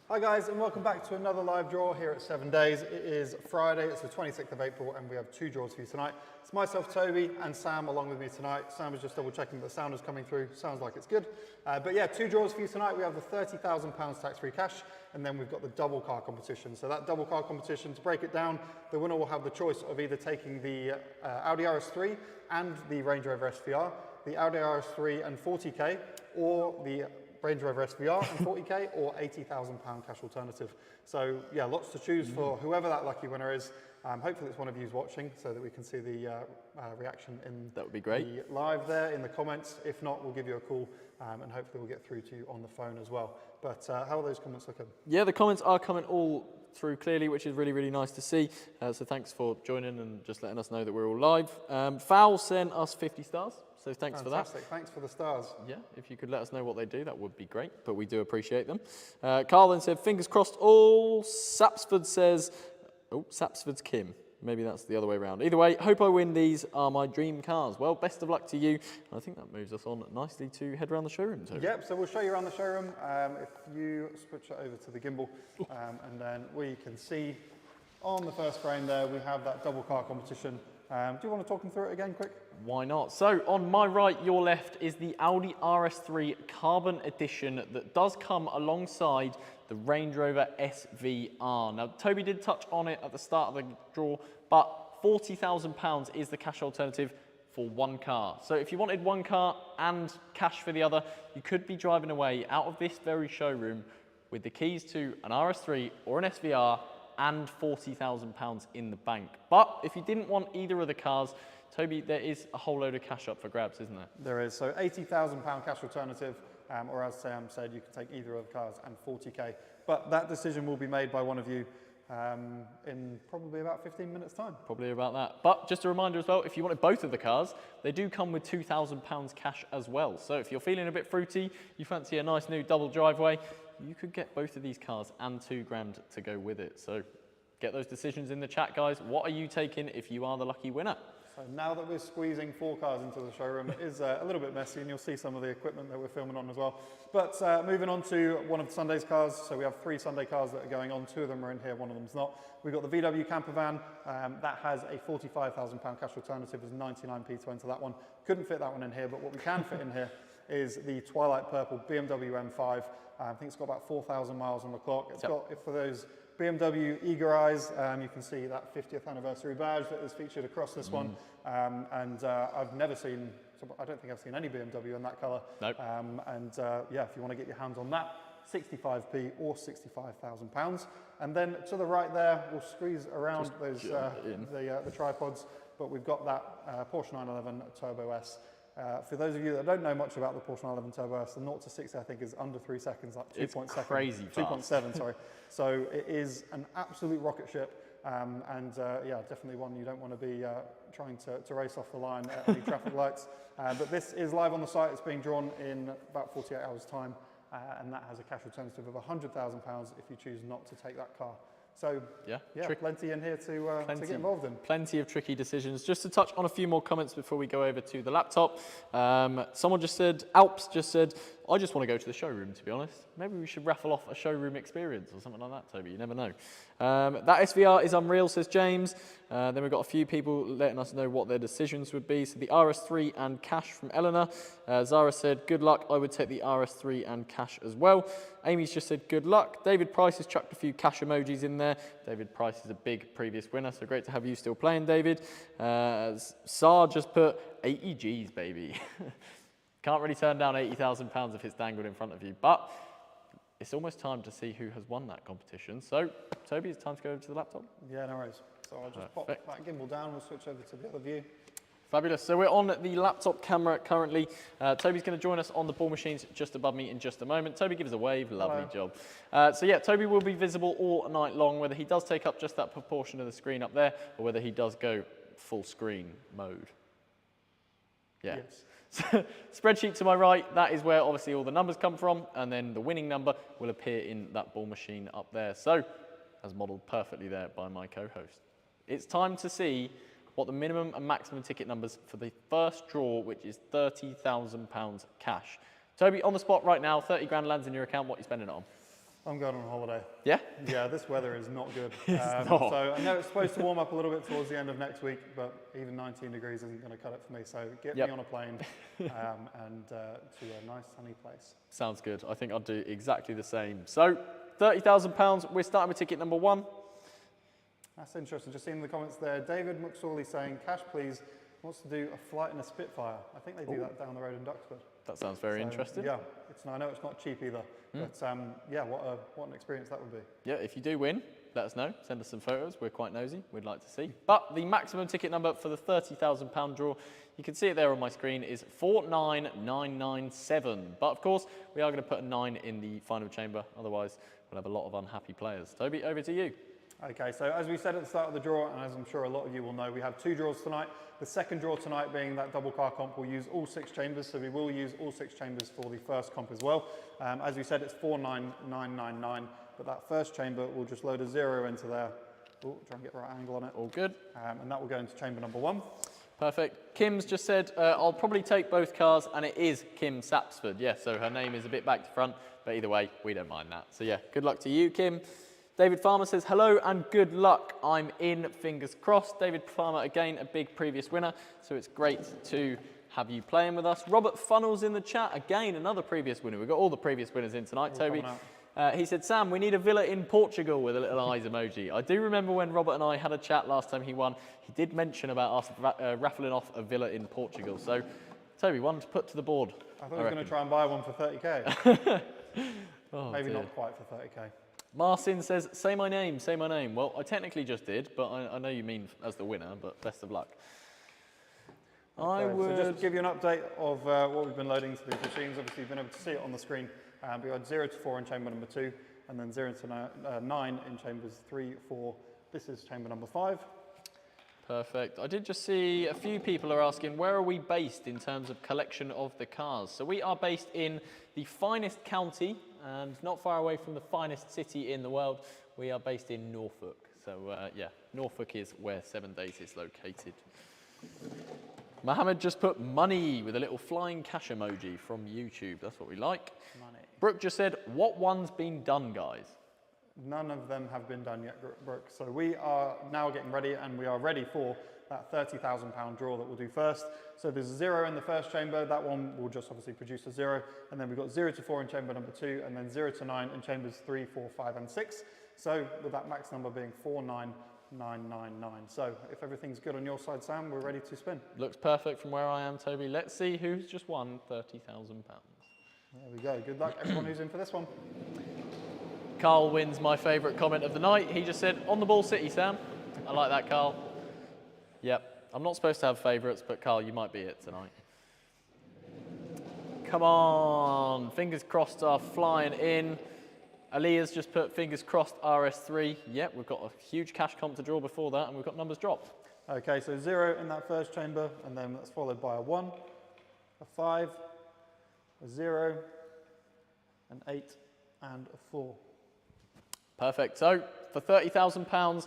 Hi guys, and welcome back to another live draw here at 7 Days. It is Friday, it's the 26th of April, and we have two draws for you tonight. It's myself, Toby, and Sam along with me tonight. Sam is just double checking that the sound is coming through. Sounds like it's good. But yeah, two draws for you tonight. We have the £30,000 tax-free cash, and then we've got the double car competition. So that double car competition, to break it down, the winner will have the choice of either taking the Audi RS3 and the Range Rover SVR, the Audi RS3 and 40k, or the Range Rover SVR and 40k, or £80,000 cash alternative. So yeah, lots to choose for whoever that lucky winner is. Hopefully it's one of you watching so that we can see the reaction in that would be great. The live there in the comments. If not, we'll give you a call and hopefully we'll get through to you on the phone as well. But how are those comments looking? Yeah, the comments are coming all through clearly, which is really, really nice to see. So thanks for joining and just letting us know that we're all live. Fowl sent us 50 stars. So thanks for that. Fantastic, thanks for the stars. Yeah, if you could let us know what they do, that would be great, but we do appreciate them. Carl then said, fingers crossed all. Sapsford says, oh, Sapsford's Kim. Maybe that's the other way around. Either way, hope I win. These are my dream cars. Well, best of luck to you. I think that moves us on nicely to head around the showroom. Toby. Yep, so we'll show you around the showroom. If you switch it over to the gimbal, and then we can see on the first frame there, we have that double car competition. Do you want to talk them through it again quick? Why not? So on my right, your left is the Audi RS3 Carbon Edition that does come alongside the Range Rover SVR. Now, Toby did touch on it at the start of the draw, but £40,000 is the cash alternative for one car. So if you wanted one car and cash for the other, you could be driving away out of this very showroom with the keys to an RS3 or an SVR and £40,000 in the bank. But if you didn't want either of the cars, Toby, there is a whole load of cash up for grabs, isn't there? There is. So £80,000 cash alternative, or as Sam said, you can take either of the cars and 40k. But that decision will be made by one of you in probably about 15 minutes time. Probably about that. But just a reminder as well, if you wanted both of the cars, they do come with £2,000 cash as well. So if you're feeling a bit fruity, you fancy a nice new double driveway, you could get both of these cars and £2,000 to go with it. So get those decisions in the chat, guys. What are you taking if you are the lucky winner? So now that we're squeezing 4 cars into the showroom, it is a little bit messy, and you'll see some of the equipment that we're filming on as well. But moving on to one of Sunday's cars. So we have 3 Sunday cars that are going on. 2 of them are in here, 1 of them's not. We've got the VW camper van. That has a £45,000 cash alternative. There's 99p to enter that one. Couldn't fit that one in here, but what we can fit in here is the Twilight Purple BMW M5. I think it's got about 4,000 miles on the clock. It's got, for those BMW eager eyes, you can see that 50th anniversary badge that is featured across this one. I've never seen, I don't think I've seen any BMW in that colour. Nope. Yeah, if you want to get your hands on that, 65p or £65,000. And then to the right there, we'll squeeze around those the tripods, but we've got that Porsche 911 Turbo S. For those of you that don't know much about the Porsche 911 Turbo S, the 0 to 60 I think is under 3 seconds, like 2.7. Crazy fast. 2.7, sorry. So it is an absolute rocket ship, yeah, definitely one you don't want to be trying to race off the line at any traffic lights. But this is live on the site. It's being drawn in about 48 hours time, and that has a cash alternative of £100,000 if you choose not to take that car. So yeah, plenty in here to get involved in. Plenty of tricky decisions. Just to touch on a few more comments before we go over to the laptop. Someone just said, Alps just said, I just want to go to the showroom, to be honest. Maybe we should raffle off a showroom experience or something like that, Toby. You never know. That SVR is unreal, says James. Then we've got a few people letting us know what their decisions would be. So the RS3 and cash from Eleanor. Zara said, good luck. I would take the RS3 and cash as well. Amy's just said, good luck. David Price has chucked a few cash emojis in there. David Price is a big previous winner, so great to have you still playing, David. Sar just put 80 G's, baby. Can't really turn down £80,000 if it's dangled in front of you, but it's almost time to see who has won that competition. So, Toby, it's time to go over to the laptop. Yeah, no worries. So I'll just pop that gimbal down. We'll switch over to the other view. Fabulous. So we're on the laptop camera currently. Toby's going to join us on the ball machines just above me in just a moment. Toby, give us a wave. Lovely job. So yeah, Toby will be visible all night long, whether he does take up just that proportion of the screen up there or whether he does go full screen mode. Yeah. Yes. Spreadsheet to my right, that is where obviously all the numbers come from, and then the winning number will appear in that ball machine up there. So, as modelled perfectly there by my co-host. It's time to see what the minimum and maximum ticket numbers for the first draw, which is £30,000 cash. Toby, on the spot right now, 30 grand lands in your account. What are you spending it on? I'm going on holiday. Yeah? Yeah, this weather is not good. It's not. So I know it's supposed to warm up a little bit towards the end of next week, but even 19 degrees isn't going to cut it for me. So get me on a plane and to a nice sunny place. Sounds good. I think I'll do exactly the same. So £30,000, we're starting with ticket number 1. That's interesting. Just seeing the comments there. David McSorley saying, cash please, wants to do a flight in a Spitfire. I think they do that down the road in Duxford. That sounds very interesting. Yeah, I know it's not cheap either, but yeah, what an experience that would be. Yeah, if you do win, let us know. Send us some photos. We're quite nosy. We'd like to see. But the maximum ticket number for the £30,000 draw, you can see it there on my screen, is 49997. But of course, we are going to put a 9 in the final chamber. Otherwise, we'll have a lot of unhappy players. Toby, over to you. Okay, so as we said at the start of the draw, and as I'm sure a lot of you will know, we have 2 draws tonight. The second draw tonight being that double car comp, we'll use all 6 chambers, so we will use all 6 chambers for the first comp as well. As we said, it's 49999, but that first chamber will just load a 0 into there. Oh, try and get the right angle on it. All good. And that will go into chamber number 1. Perfect. Kim's just said, I'll probably take both cars, and it is Kim Sapsford. Yeah, so her name is a bit back to front, but either way, we don't mind that. So yeah, good luck to you, Kim. David Farmer says, hello and good luck. I'm in, fingers crossed. David Farmer, again, a big previous winner, so it's great to have you playing with us. Robert Funnels in the chat, again, another previous winner. We've got all the previous winners in tonight, Toby. He said, Sam, we need a villa in Portugal with a little eyes emoji. I do remember when Robert and I had a chat last time he won, he did mention about us raffling off a villa in Portugal. So, Toby, one to put to the board. I thought I was going to try and buy one for 30k. Oh, Maybe dear. not quite for 30k. Marcin says, say my name, say my name. Well, I technically just did, but I know you mean as the winner, but best of luck. Okay, so just to give you an update of what we've been loading to these machines. Obviously, you've been able to see it on the screen. We had 0 to 4 in chamber number 2, and then 0 to 9 in chambers 3, 4. This is chamber number 5. Perfect. I did just see a few people are asking, where are we based in terms of collection of the cars? So we are based in the finest county and not far away from the finest city in the world. We are based in Norfolk. So yeah, Norfolk is where 7 Days is located. Mohammed just put money with a little flying cash emoji from YouTube. That's what we like. Money. Brooke just said, what one's been done, guys? None of them have been done yet, Brooke. So we are now getting ready, and we are ready for that £30,000 draw that we'll do first. So there's a 0 in the first chamber. That one will just obviously produce a 0. And then we've got 0 to 4 in chamber number 2, and then 0 to 9 in chambers 3, 4, 5, and 6. So with that max number being 49999. So if everything's good on your side, Sam, we're ready to spin. Looks perfect from where I am, Toby. Let's see who's just won £30,000. There we go. Good luck, everyone who's in for this one. Carl wins my favourite comment of the night. He just said, on the ball city, Sam. I like that, Carl. Yep. I'm not supposed to have favourites, but Carl, you might be it tonight. Come on. Fingers crossed are flying in. Alia's just put fingers crossed RS3. Yep, we've got a huge cash comp to draw before that, and we've got numbers dropped. Okay, so 0 in that first chamber, and then that's followed by a 1, a 5, a 0, an 8, and a 4. Perfect. So for £30,000,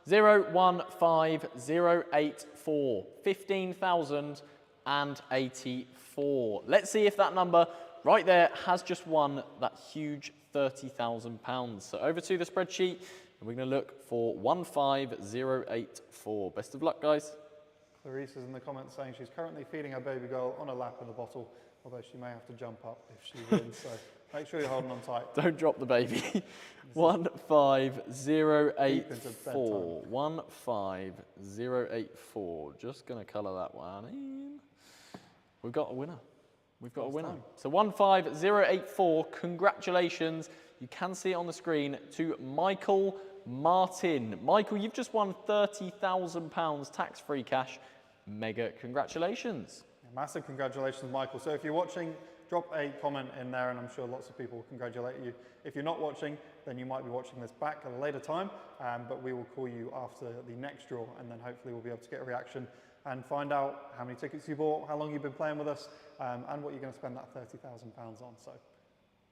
015084, 15,084. Let's see if that number right there has just won that huge £30,000. So over to the spreadsheet, and we're going to look for 15084. Best of luck, guys. Clarice is in the comments saying she's currently feeding her baby girl on a lap in a bottle, although she may have to jump up if she wins. So make sure you're holding on tight. Don't drop the baby. 15084. 15084. Just going to colour that one in. We've got a winner. We've got a winner. So 15084, congratulations. You can see it on the screen to Michael Martin. Michael, you've just won £30,000 tax-free cash. Mega congratulations. Massive congratulations, Michael. So if you're watching, drop a comment in there, and I'm sure lots of people will congratulate you. If you're not watching, then you might be watching this back at a later time, but we will call you after the next draw, and then hopefully we'll be able to get a reaction and find out how many tickets you bought, how long you've been playing with us, and what you're going to spend that £30,000 on. So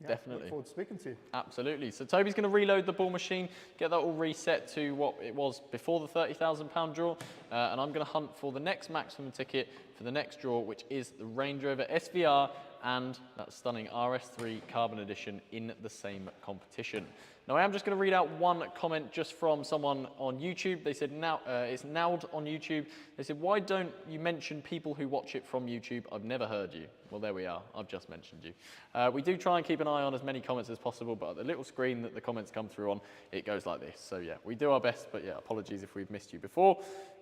yeah, definitely. Look forward to speaking to you. Absolutely. So Toby's going to reload the ball machine, get that all reset to what it was before the £30,000 draw, and I'm going to hunt for the next maximum ticket for the next draw, which is the Range Rover SVR and that stunning RS3 Carbon Edition in the same competition. Now I am just going to read out one comment just from someone on YouTube. They said, now it's Naud on YouTube. They said, why don't you mention people who watch it from YouTube? I've never heard you. Well, there we are. I've just mentioned you. We do try and keep an eye on as many comments as possible, but the little screen that the comments come through on, it goes like this. So yeah, we do our best, but yeah, apologies if we've missed you before.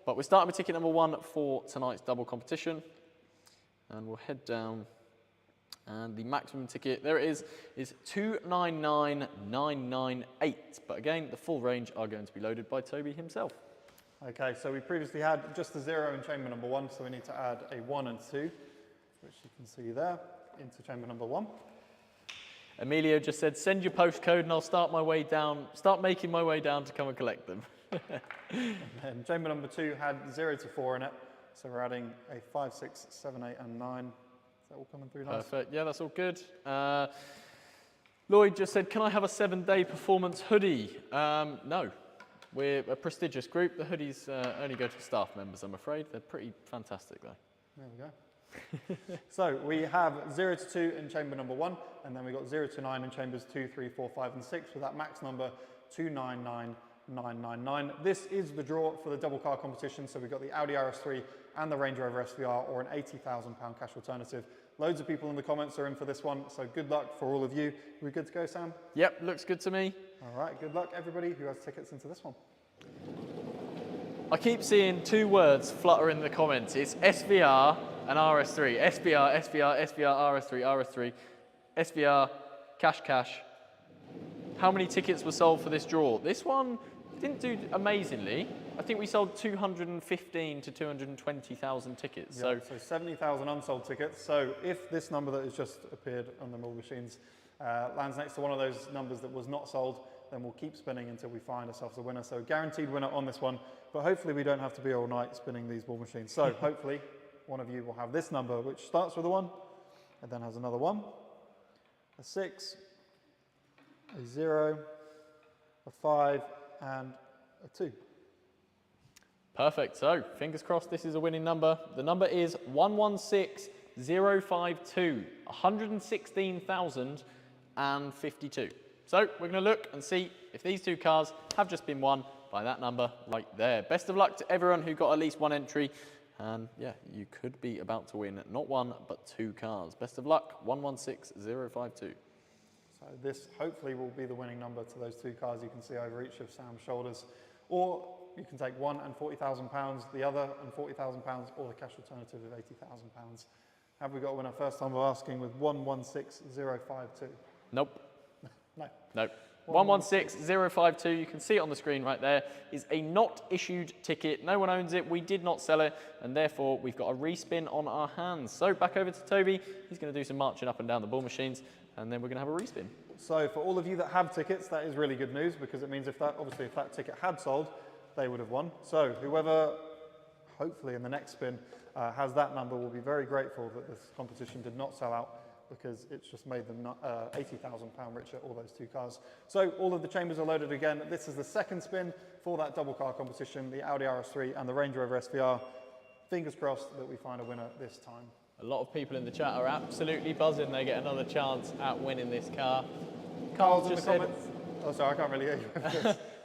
But we're starting with ticket number 1 for tonight's double competition. And we'll head down. And the maximum ticket, there it is 299,998. But again, the full range are going to be loaded by Toby himself. Okay, so we previously had just the 0 in chamber number 1, so we need to add a 1 and 2, which you can see there, into chamber number 1. Emilio just said, send your postcode and I'll start making my way down to come and collect them. And chamber number 2 had 0 to 4 in it, so we're adding a 5, 6, 7, 8, and 9. Is that all coming through nice? Perfect, yeah, that's all good. Lloyd just said, can I have a 7-day performance hoodie? No, we're a prestigious group. The hoodies only go to staff members, I'm afraid. They're pretty fantastic though. There we go. So we have 0 to 2 in chamber number 1, and then we got 0 to 9 in chambers 2, 3, 4, 5, and 6, with that max number 299,999. This is the draw for the double car competition, so we've got the Audi RS3 and the Range Rover SVR, or an £80,000 cash alternative. Loads of people in the comments are in for this one, so good luck for all of you. Are we good to go, Sam? Yep, looks good to me. All right, good luck everybody who has tickets into this one. I keep seeing 2 words flutter in the comments. It's SVR and RS3. SVR, SVR, SVR, RS3, RS3, SVR, cash, cash. How many tickets were sold for this draw? This one didn't do amazingly. I think we sold 215 to 220,000 tickets. Yeah, so 70,000 unsold tickets. So if this number that has just appeared on the mobile machines lands next to one of those numbers that was not sold, then we'll keep spinning until we find ourselves a winner. So guaranteed winner on this one, but hopefully we don't have to be all night spinning these ball machines. So hopefully one of you will have this number, which starts with a 1, and then has another 1, a 6, a 0, a 5, and a 2. Perfect, so fingers crossed this is a winning number. The number is 116052, 116,052. So we're gonna look and see if these 2 cars have just been won by that number right there. Best of luck to everyone who got at least 1 entry. And yeah, you could be about to win not 1, but 2 cars. Best of luck, 116052. So this hopefully will be the winning number to those 2 cars you can see over each of Sam's shoulders. Or you can take one and £40,000, the other and £40,000, or the cash alternative of £80,000. Have we got a winner? First time we're asking with 116052. Nope. No. Nope. 116052, you can see it on the screen right there, is a not issued ticket. No one owns it, we did not sell it, and therefore we've got a respin on our hands. So back over to Toby, he's going to do some marching up and down the ball machines, and then we're going to have a respin. So for all of you that have tickets, that is really good news, because it means if that ticket had sold, they would have won. So whoever, hopefully in the next spin, has that number will be very grateful that this competition did not sell out, because it's just made them £80,000 richer, all those 2 cars. So all of the chambers are loaded again. This is the second spin for that double car competition, the Audi RS3 and the Range Rover SVR. Fingers crossed that we find a winner this time. A lot of people in the chat are absolutely buzzing they get another chance at winning this car. Carl's in the comments. Oh, sorry, I can't really hear you.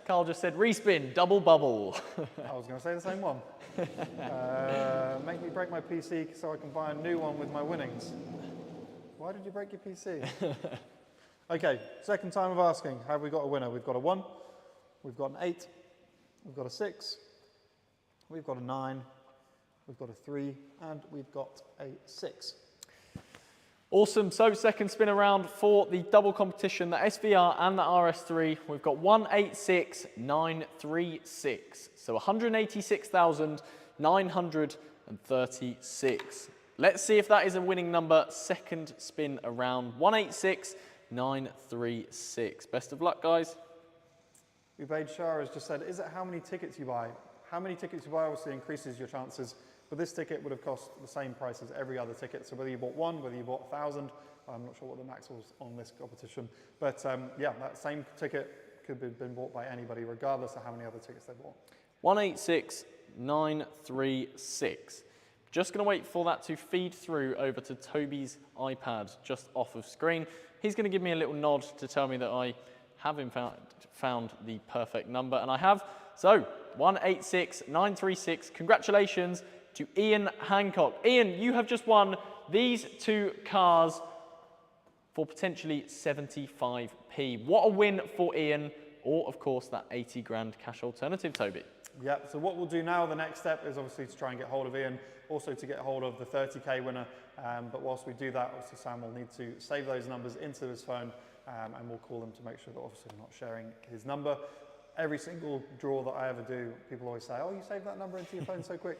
Carl just said, respin, double bubble. I was going to say the same one. Make me break my PC so I can buy a new one with my winnings. Why did you break your PC? Okay, second time of asking. Have we got a winner? We've got a 1, we've got an 8, we've got a 6, we've got a 9, we've got a 3, and we've got a 6. Awesome, so second spin around for the double competition, the SVR and the RS3. We've got 186,936, so 186,936. Let's see if that is a winning number, second spin around, 186,936. Best of luck, guys. Ubaid Shah has just said, is it how many tickets you buy? How many tickets you buy obviously increases your chances, but this ticket would have cost the same price as every other ticket. So whether you bought 1, whether you bought 1,000, I'm not sure what the max was on this competition. But yeah, that same ticket could have been bought by anybody, regardless of how many other tickets they bought. 186,936. Just going to wait for that to feed through over to Toby's iPad just off of screen. He's going to give me a little nod to tell me that I have in fact found the perfect number, and I have. So 186936. Congratulations to Ian Hancock. Ian, you have just won these 2 cars for potentially 75p. What a win for Ian, or of course that 80 grand cash alternative, Toby. Yep, so what we'll do now, the next step is obviously to try and get hold of Ian, also to get hold of the 30k winner. But whilst we do that, obviously Sam will need to save those numbers into his phone, and we'll call him to make sure that obviously we're not sharing his number. Every single draw that I ever do, people always say, oh, you saved that number into your phone so quick.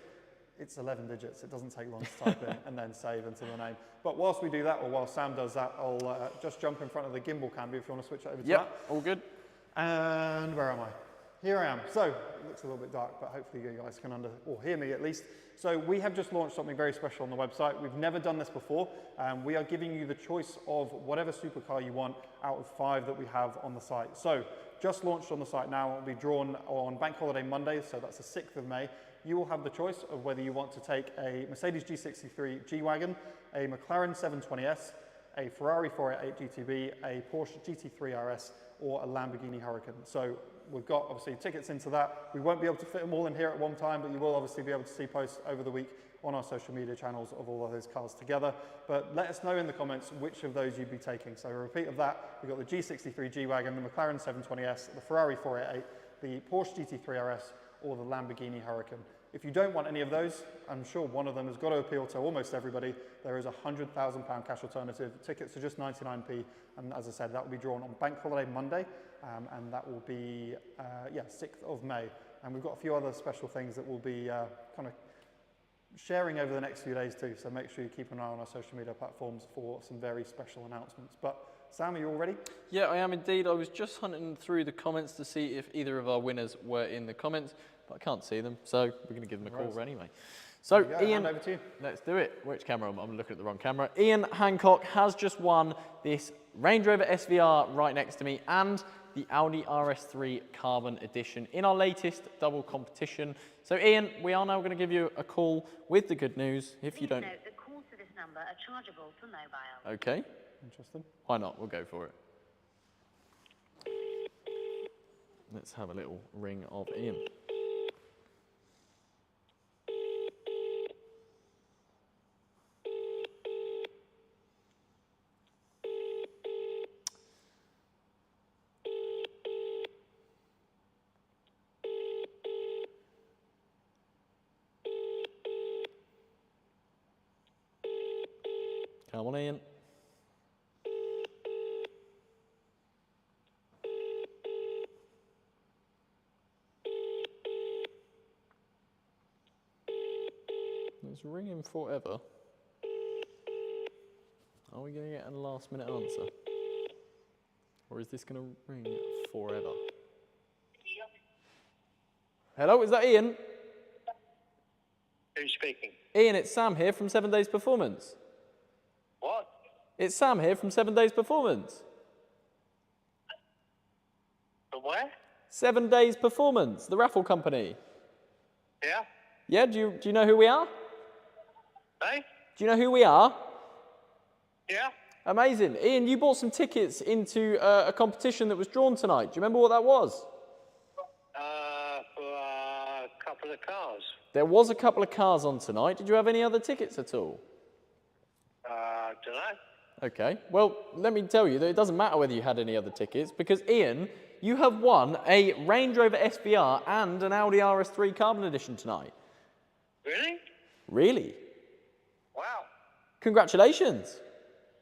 It's 11 digits. It doesn't take long to type in and then save into the name. But whilst we do that, or while Sam does that, I'll just jump in front of the gimbal cam if you want to switch it over to that. Yep, all good. And where am I? Here I am. So it looks a little bit dark, but hopefully you guys can hear me at least. So we have just launched something very special on the website. We've never done this before. We are giving you the choice of whatever supercar you want out of 5 that we have on the site. So just launched on the site now. It will be drawn on Bank Holiday Monday, so that's the 6th of May. You will have the choice of whether you want to take a Mercedes G63 G-Wagon, a McLaren 720S, a Ferrari 488 GTB, a Porsche GT3 RS, or a Lamborghini Huracan. So we've got obviously tickets into that. We won't be able to fit them all in here at one time, but you will obviously be able to see posts over the week on our social media channels of all of those cars together. But let us know in the comments which of those you'd be taking. So a repeat of that, we've got the G63 G-Wagon, the McLaren 720S, the Ferrari 488, the Porsche GT3 RS, or the Lamborghini Huracan. If you don't want any of those, I'm sure one of them has got to appeal to almost everybody. There is a £100,000 cash alternative. Tickets are just 99p, and as I said, that will be drawn on Bank Holiday Monday, and that will be 6th of May. And we've got a few other special things that we'll be kind of sharing over the next few days too. So make sure you keep an eye on our social media platforms for some very special announcements. But Sam, are you all ready? Yeah, I am indeed. I was just hunting through the comments to see if either of our winners were in the comments, but I can't see them, so we're going to give them a call anyway. So Ian, over to you. Let's do it. Which camera? I'm looking at the wrong camera. Ian Hancock has just won this Range Rover SVR right next to me and the Audi RS3 Carbon Edition in our latest double competition. So Ian, we are now going to give you a call with the good news. If you don't... Note that calls to this number are chargeable for mobile. Okay. Interesting. Why not? We'll go for it. Let's have a little ring of Ian. Come on, Ian. It's ringing forever. Are we going to get a last minute answer? Or is this going to ring forever? Hello, is that Ian? Who's speaking? Ian, it's Sam here from 7 Days Performance. What? It's Sam here from 7 Days Performance. From where? 7 Days Performance, the raffle company. Yeah? Yeah, do you know who we are? Hey? Do you know who we are? Yeah? Amazing. Ian, you bought some tickets into a competition that was drawn tonight. Do you remember what that was? For a couple of cars. There was a couple of cars on tonight. Did you have any other tickets at all? Don't know. Okay. Well, let me tell you that it doesn't matter whether you had any other tickets because, Ian, you have won a Range Rover SVR and an Audi RS3 Carbon Edition tonight. Really? Really? Wow. Congratulations.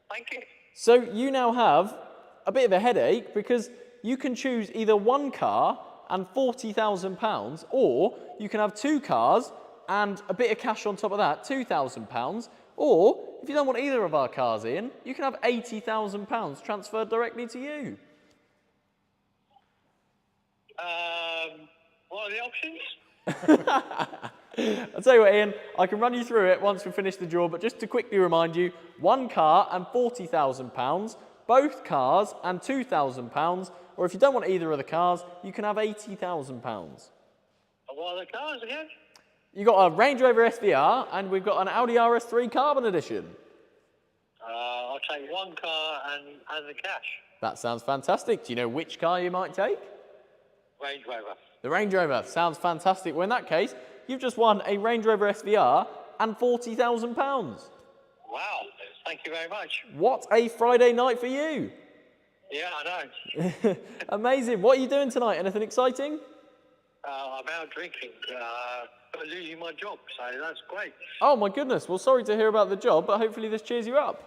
Thank you. So you now have a bit of a headache because you can choose either one car and £40,000 or you can have 2 cars and a bit of cash on top of that, £2,000, or if you don't want either of our cars in, you can have £80,000 transferred directly to you. What are the options? I'll tell you what, Ian, I can run you through it once we finish the draw, but just to quickly remind you, 1 car and £40,000, both cars and £2,000, or if you don't want either of the cars, you can have £80,000. What are the cars again? You got a Range Rover SVR, and we've got an Audi RS3 Carbon Edition. I'll take one car and the cash. That sounds fantastic. Do you know which car you might take? Range Rover. The Range Rover sounds fantastic. Well, in that case, you've just won a Range Rover SVR and £40,000. Wow, thank you very much. What a Friday night for you. Yeah, I know. Amazing. What are you doing tonight? Anything exciting? I'm out drinking, but losing my job, so that's great. Oh my goodness. Well, sorry to hear about the job, but hopefully this cheers you up.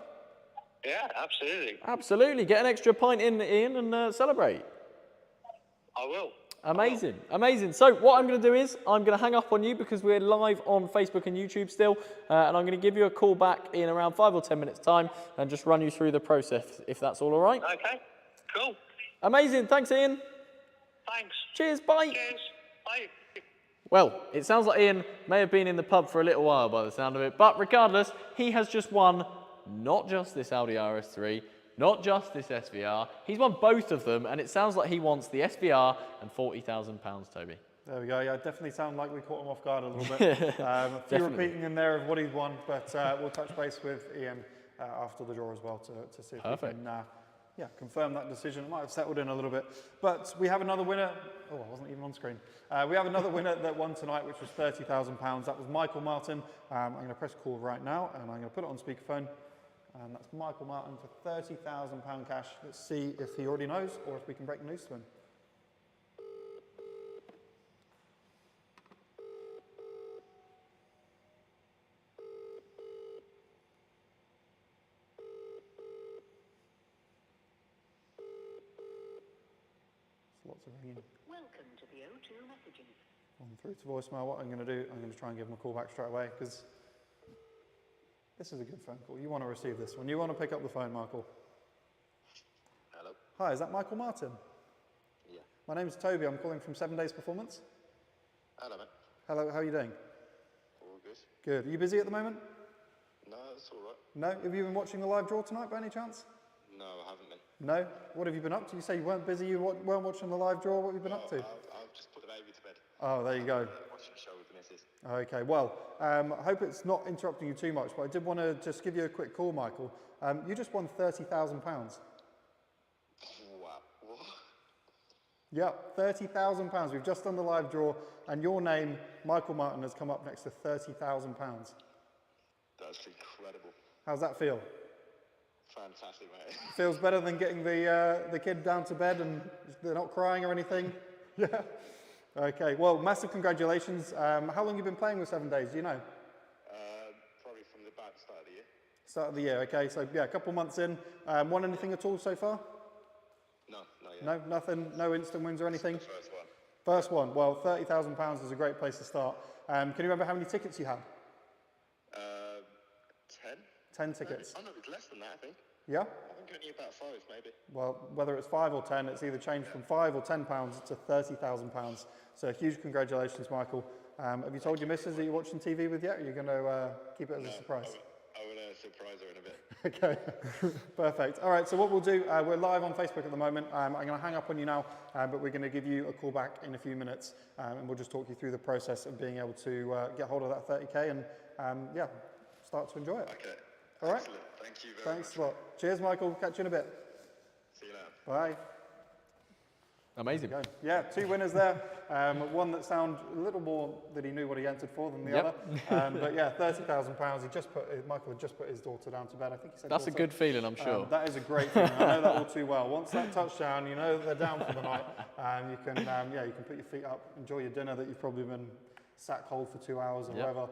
Yeah, absolutely. Absolutely. Get an extra pint in, Ian, and celebrate. I will. Amazing, amazing. So what I'm going to do is I'm going to hang up on you because we're live on Facebook and YouTube still, and I'm going to give you a call back in around 5 or 10 minutes time and just run you through the process, if that's all right. Okay, cool. Amazing. Thanks, Ian. Thanks. Cheers. Bye. Cheers. Bye. Well, it sounds like Ian may have been in the pub for a little while by the sound of it, but regardless, he has just won not just this Audi RS3, not just this SVR, he's won both of them, and it sounds like he wants the SVR and £40,000, Toby. There we go. Yeah, definitely sound like we caught him off guard a little bit. A few repeating in there of what he's won, but we'll touch base with Ian after the draw as well to see if we can confirm that decision. It might have settled in a little bit, but we have another winner. Oh, I wasn't even on screen. We have another winner that won tonight, which was £30,000. That was Michael Martin. I'm going to press call right now, and I'm going to put it on speakerphone. And that's Michael Martin for £30,000 cash. Let's see if he already knows or if we can break the news to him. There's lots of ringing. Welcome to the O2 messaging. On through to voicemail. What I'm going to do, I'm going to try and give him a call back straight away because this is a good phone call. You want to receive this one. You want to pick up the phone, Michael. Hello? Hi, is that Michael Martin? Yeah. My name's Toby. I'm calling from 7 Days Performance. Hello, mate. Hello, how are you doing? All good? Good. Are you busy at the moment? No, it's all right. No? Have you been watching the live draw tonight by any chance? No, I haven't been. No? What have you been up to? You say you weren't busy, you weren't watching the live draw. What have you been up to? I've just put the baby to bed. Oh, there you go. Watching a show with the missus. Okay, well, I hope it's not interrupting you too much, but I did want to just give you a quick call, Michael. You just won £30,000. Wow. What? Yep, £30,000. We've just done the live draw, and your name, Michael Martin, has come up next to £30,000. That's incredible. How's that feel? Fantastic, mate. Feels better than getting the kid down to bed and they're not crying or anything? Yeah. Okay, well, massive congratulations. How long have you been playing with 7 Days, do you know? Probably from about the start of the year. Start of the year, okay, so yeah, a couple months in. Won anything at all so far? No, not yet. No, nothing, no instant wins or anything? The first one. First one, well, £30,000 is a great place to start. Can you remember how many tickets you had? 10? 10 tickets. Oh, no, it's less than that, I think. Yeah? I think only about 5, maybe. Well, whether it's 5 or 10, it's either changed from £5 or £10 to £30,000. So huge congratulations, Michael. Have you told your missus that you're watching TV with yet, or are you going to keep it as a surprise? I will surprise her in a bit. Okay, perfect. All right, so what we'll do, we're live on Facebook at the moment. I'm going to hang up on you now, but we're going to give you a call back in a few minutes, and we'll just talk you through the process of being able to get hold of that 30K and, yeah, start to enjoy it. Okay. All right? Excellent. Thank you very Thanks much. a lot. Cheers, Michael. Catch you in a bit. See you later. Bye. Amazing. Go. Yeah, 2 winners there. One that sounded a little more that he knew what he entered for than the other. But yeah, £30,000. Michael had just put his daughter down to bed. I think he said. That's a daughter. good feeling, I'm sure. That is a great feeling. I know that all too well. Once that touchdown, you know that they're down for the night. You can, you can put your feet up, enjoy your dinner that you've probably been sat cold for 2 hours or whatever.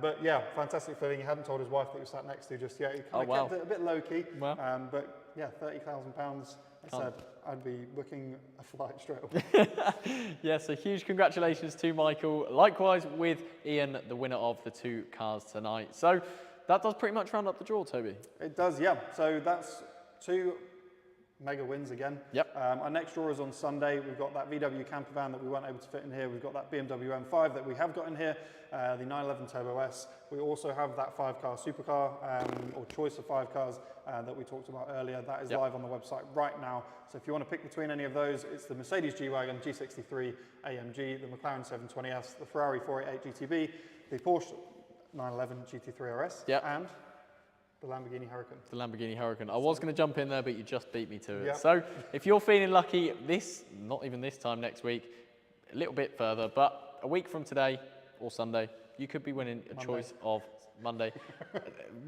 But yeah, fantastic feeling. He hadn't told his wife that he was sat next to just yet. He kind of kept it a bit low key. Wow. But yeah, £30,000. I said I'd be booking a flight straight away. Yeah, so huge congratulations to Michael. Likewise with Ian, the winner of the 2 cars tonight. So that does pretty much round up the draw, Toby. It does, yeah. So that's 2 mega wins again. Yep. Our next draw is on Sunday. We've got that VW camper van that we weren't able to fit in here. We've got that BMW M5 that we have got in here, the 911 Turbo S. We also have that 5-car supercar, or choice of 5 cars that we talked about earlier. That is live on the website right now. So if you want to pick between any of those, it's the Mercedes G-Wagon G63 AMG, the McLaren 720S, the Ferrari 488 GTB, the Porsche 911 GT3 RS, and the Lamborghini Huracan. The Lamborghini Huracan. I was going to jump in there, but you just beat me to it. Yep. So if you're feeling lucky, not even this time next week, a little bit further, but a week from today or Sunday, you could be winning a choice of Monday.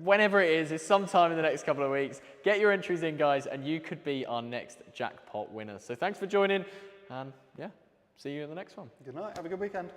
Whenever it is, it's sometime in the next couple of weeks. Get your entries in, guys, and you could be our next jackpot winner. So thanks for joining, and yeah, see you in the next one. Good night. Have a good weekend.